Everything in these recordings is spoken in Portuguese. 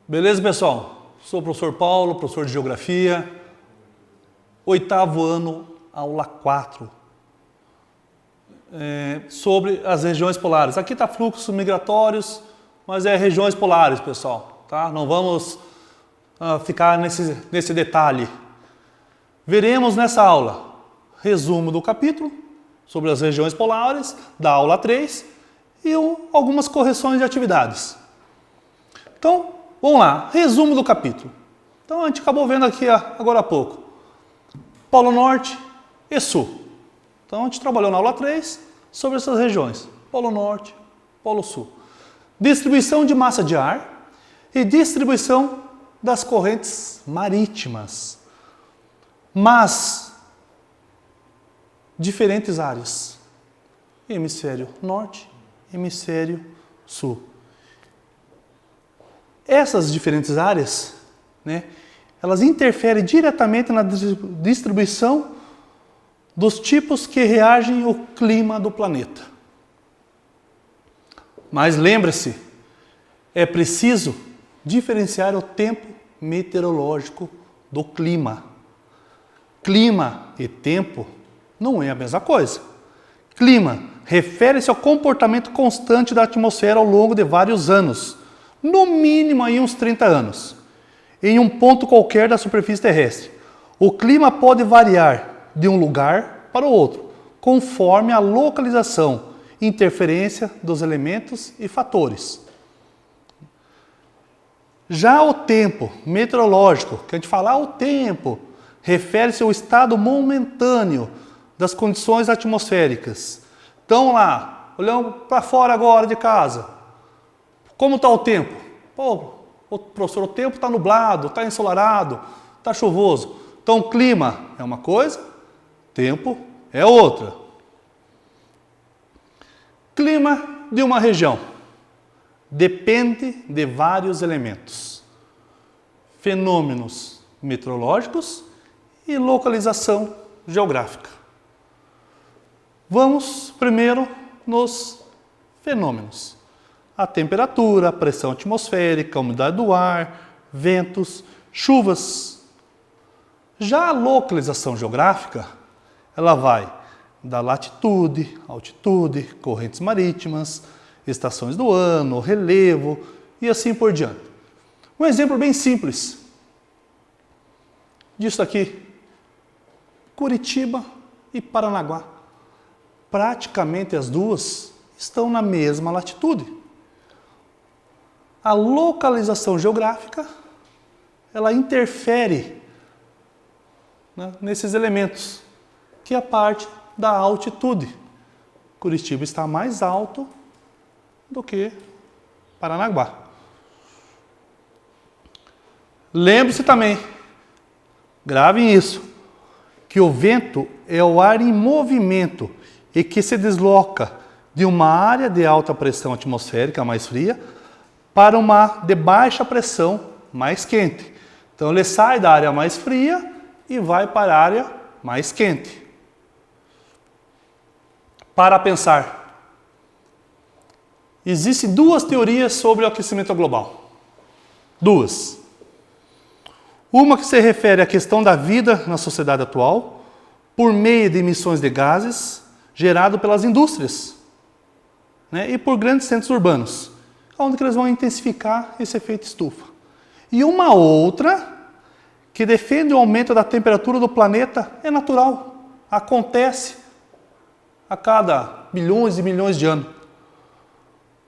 Beleza, pessoal? Sou o professor Paulo, professor de Geografia, 8º ano, aula 4, sobre as regiões polares. Aqui está fluxos migratórios, mas é regiões polares, pessoal, tá? Não vamos ficar nesse detalhe. Veremos nessa aula resumo do capítulo sobre as regiões polares, da aula 3, e algumas correções de atividades. Então, vamos lá, resumo do capítulo. Então, a gente acabou vendo aqui agora há pouco. Polo Norte e Sul. Então, a gente trabalhou na aula 3 sobre essas regiões. Polo Norte, Polo Sul. Distribuição de massa de ar e distribuição das correntes marítimas. Mas, diferentes áreas. Hemisfério Norte, Hemisfério Sul. Essas diferentes áreas, elas interferem diretamente na distribuição dos tipos que reagem ao clima do planeta. Mas lembre-se, é preciso diferenciar o tempo meteorológico do clima. Clima e tempo não é a mesma coisa. Clima refere-se ao comportamento constante da atmosfera ao longo de vários anos, no mínimo aí uns 30 anos, em um ponto qualquer da superfície terrestre. O clima pode variar de um lugar para o outro, conforme a localização, interferência dos elementos e fatores. Já o tempo meteorológico, que a gente fala o tempo, refere-se ao estado momentâneo das condições atmosféricas. Então lá, olhando para fora agora de casa, como está o tempo? Pô, professor, o tempo está nublado, está ensolarado, está chuvoso. Então, clima é uma coisa, tempo é outra. Clima de uma região depende de vários elementos. Fenômenos meteorológicos e localização geográfica. Vamos primeiro nos fenômenos. A temperatura, a pressão atmosférica, a umidade do ar, ventos, chuvas. Já a localização geográfica, ela vai da latitude, altitude, correntes marítimas, estações do ano, relevo e assim por diante. Um exemplo bem simples disso aqui, Curitiba e Paranaguá. Praticamente as duas estão na mesma latitude. A localização geográfica, ela interfere nesses elementos, que é a parte da altitude. Curitiba está mais alto do que Paranaguá. Lembre-se também, gravem isso, que o vento é o ar em movimento e que se desloca de uma área de alta pressão atmosférica mais fria para uma de baixa pressão mais quente. Então ele sai da área mais fria e vai para a área mais quente. Para pensar, existem duas teorias sobre o aquecimento global. Duas. Uma que se refere à questão da vida na sociedade atual, por meio de emissões de gases gerado pelas indústrias, e por grandes centros urbanos, onde eles vão intensificar esse efeito estufa. E uma outra que defende o aumento da temperatura do planeta é natural, acontece a cada milhões e milhões de anos,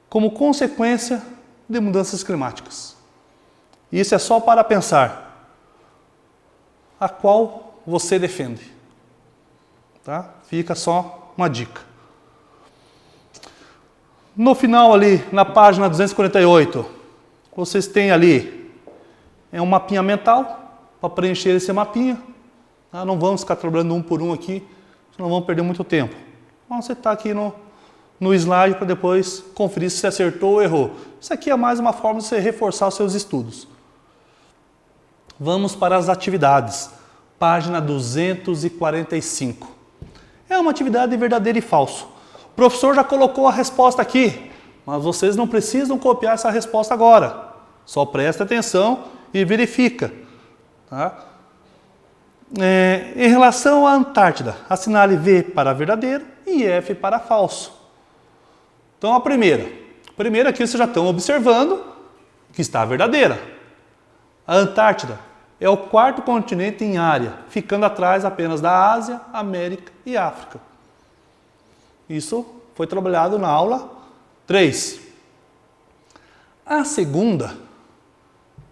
como consequência de mudanças climáticas. Isso é só para pensar a qual você defende. Tá? Fica só uma dica. No final ali, na página 248, vocês têm ali um mapinha mental para preencher esse mapinha. Tá? Não vamos ficar trabalhando um por um aqui, senão vamos perder muito tempo. Vamos acertar aqui no slide para depois conferir se você acertou ou errou. Isso aqui é mais uma forma de você reforçar os seus estudos. Vamos para as atividades. Página 245. É uma atividade de verdadeiro e falso. O professor já colocou a resposta aqui, mas vocês não precisam copiar essa resposta agora. Só presta atenção e verifica. Tá? Em relação à Antártida, assinale V para verdadeiro e F para falso. Então a primeira aqui vocês já estão observando que está verdadeira. A Antártida é o quarto continente em área, ficando atrás apenas da Ásia, América e África. Isso foi trabalhado na aula 3. A segunda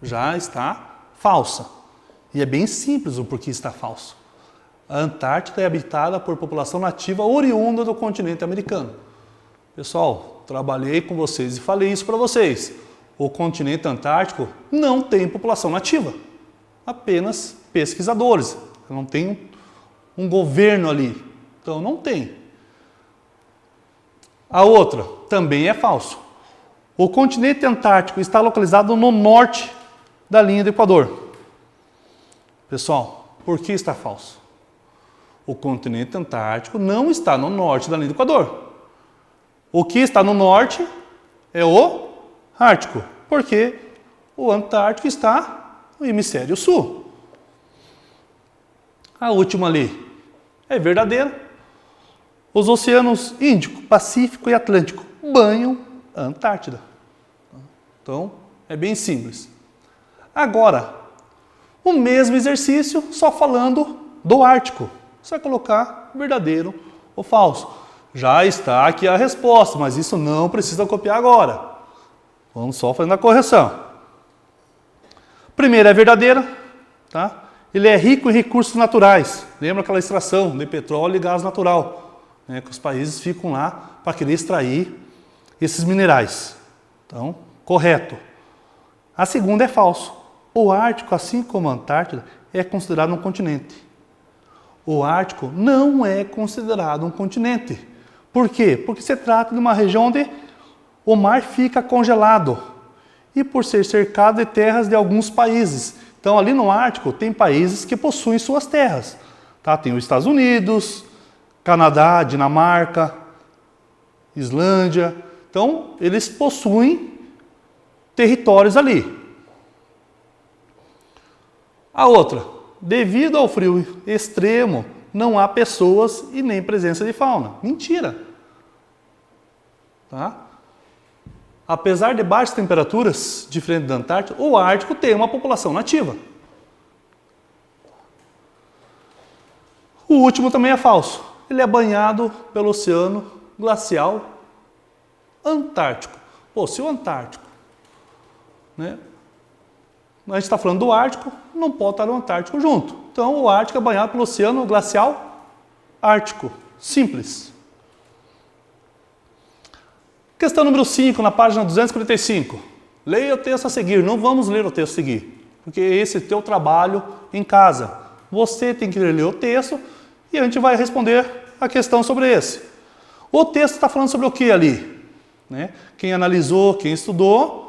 já está falsa. E é bem simples o porquê está falso. A Antártida é habitada por população nativa oriunda do continente americano. Pessoal, trabalhei com vocês e falei isso para vocês. O continente antártico não tem população nativa. Apenas pesquisadores. Não tem um governo ali. Então não tem. A outra também é falso. O continente antártico está localizado no norte da linha do Equador. Pessoal, por que está falso? O continente antártico não está no norte da linha do Equador. O que está no norte é o Ártico, porque o Antártico está no hemisfério sul. A última ali é verdadeira. Os oceanos Índico, Pacífico e Atlântico banham a Antártida. Então, é bem simples. Agora, o mesmo exercício, só falando do Ártico. Você vai colocar verdadeiro ou falso. Já está aqui a resposta, mas isso não precisa copiar agora. Vamos só fazendo a correção. Primeiro é verdadeira, tá? Ele é rico em recursos naturais. Lembra aquela extração de petróleo e gás natural, né? Que os países ficam lá para querer extrair esses minerais. Então, correto. A segunda é falso. O Ártico, assim como a Antártida, é considerado um continente. O Ártico não é considerado um continente. Por quê? Porque se trata de uma região onde o mar fica congelado e por ser cercado de terras de alguns países. Então, ali no Ártico, tem países que possuem suas terras. Tá? Tem os Estados Unidos, Canadá, Dinamarca, Islândia. Então, eles possuem territórios ali. A outra, devido ao frio extremo, não há pessoas e nem presença de fauna. Mentira. Tá? Apesar de baixas temperaturas, diferente da Antártida, o Ártico tem uma população nativa. O último também é falso. Ele é banhado pelo Oceano Glacial Antártico. Pô, se o Antártico, né? A gente está falando do Ártico, não pode estar no Antártico junto. Então, o Ártico é banhado pelo Oceano Glacial Ártico. Simples. Questão número 5, na página 245. Leia o texto a seguir. Não vamos ler o texto a seguir, porque esse é o teu trabalho em casa. Você tem que ler o texto e a gente vai responder a questão sobre esse. O texto está falando sobre o que ali? Né? Quem analisou, quem estudou,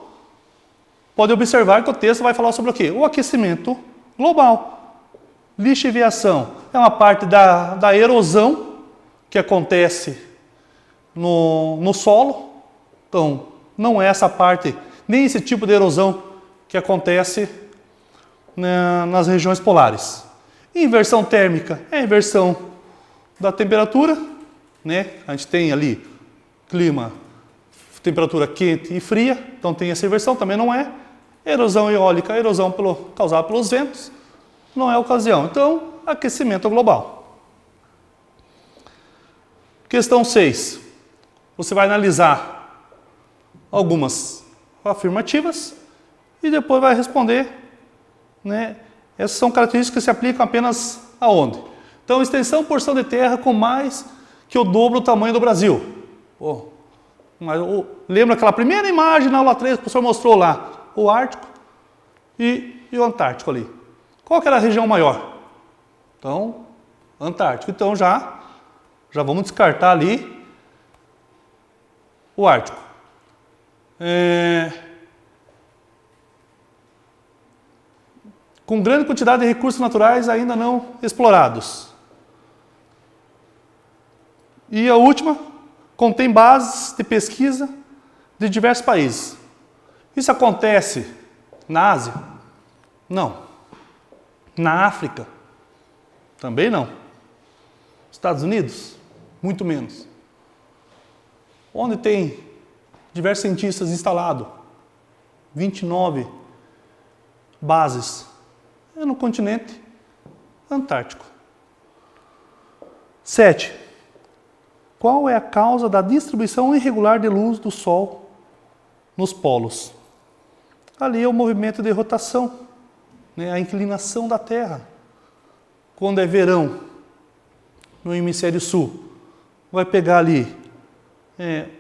pode observar que o texto vai falar sobre o quê? O aquecimento global. Lixiviação é uma parte da erosão que acontece no solo. Então, não é essa parte, nem esse tipo de erosão que acontece nas regiões polares. Inversão térmica é a inversão da temperatura, né? A gente tem ali clima, temperatura quente e fria, então tem essa inversão, também não é. Erosão eólica, erosão causada pelos ventos, não é a ocasião. Então, aquecimento global. Questão 6. Você vai analisar algumas afirmativas e depois vai responder, né? Essas são características que se aplicam apenas aonde? Então, extensão, porção de terra com mais que o dobro do tamanho do Brasil. Lembra aquela primeira imagem na aula 3 que o professor mostrou lá? O Ártico e o Antártico ali. Qual que era a região maior? Então, Antártico. Então, já vamos descartar ali o Ártico. Com grande quantidade de recursos naturais ainda não explorados. E a última, contém bases de pesquisa de diversos países. Isso acontece Na Ásia? Não. Na África? Também não. Estados Unidos? Muito menos. Onde tem diversos cientistas instalados? 29 bases. É no continente Antártico. 7. Qual é a causa da distribuição irregular de luz do Sol nos polos? Ali é o movimento de rotação, né? A inclinação da Terra. Quando é verão, no hemisfério sul, vai pegar ali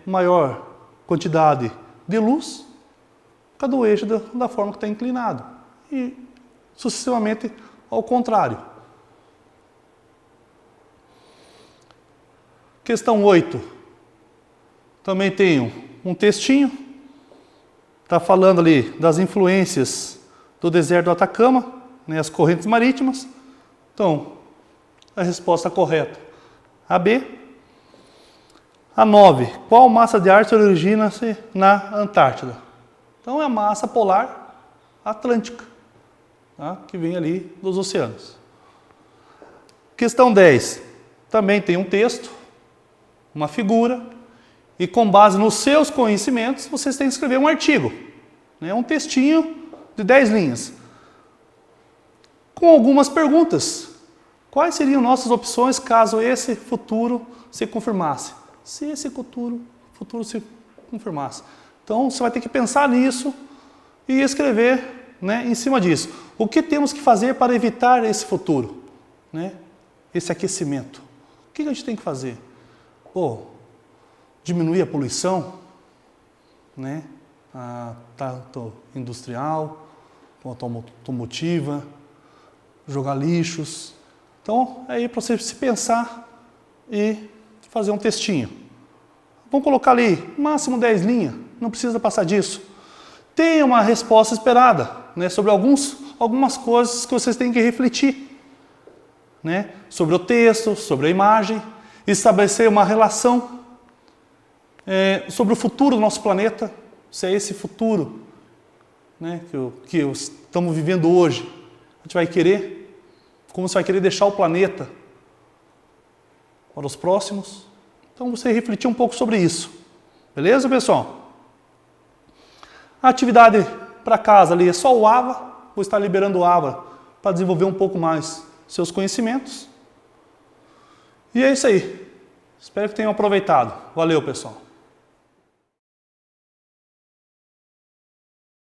maior quantidade de luz por causa do eixo da forma que está inclinado. E sucessivamente ao contrário. Questão 8. Também tenho um textinho. Está falando ali das influências do deserto do Atacama, né, as correntes marítimas. Então, a resposta correta, a B. A 9. Qual massa de ar se origina-se na Antártida? Então, é a massa polar atlântica, tá, que vem ali dos oceanos. Questão 10. Também tem um texto, uma figura, e com base nos seus conhecimentos, vocês têm que escrever um artigo, né, um textinho de 10 linhas, com algumas perguntas. Quais seriam nossas opções caso esse futuro se confirmasse? Se esse futuro se confirmasse. Então, você vai ter que pensar nisso e escrever, né, em cima disso. O que temos que fazer para evitar esse futuro? Né, esse aquecimento. O que a gente tem que fazer? Diminuir a poluição, né, tanto industrial, quanto automotiva, jogar lixos. Então, é aí para você se pensar e fazer um textinho. Vamos colocar ali, máximo 10 linhas, não precisa passar disso. Tem uma resposta esperada, né, sobre algumas coisas que vocês têm que refletir, né, sobre o texto, sobre a imagem, estabelecer uma relação sobre o futuro do nosso planeta, se é esse futuro, né, que estamos vivendo hoje, a gente vai querer, como você vai querer deixar o planeta para os próximos. Então você refletir um pouco sobre isso. Beleza, pessoal? A atividade para casa ali é só o AVA, vou estar liberando o AVA para desenvolver um pouco mais seus conhecimentos. E é isso aí. Espero que tenham aproveitado. Valeu, pessoal.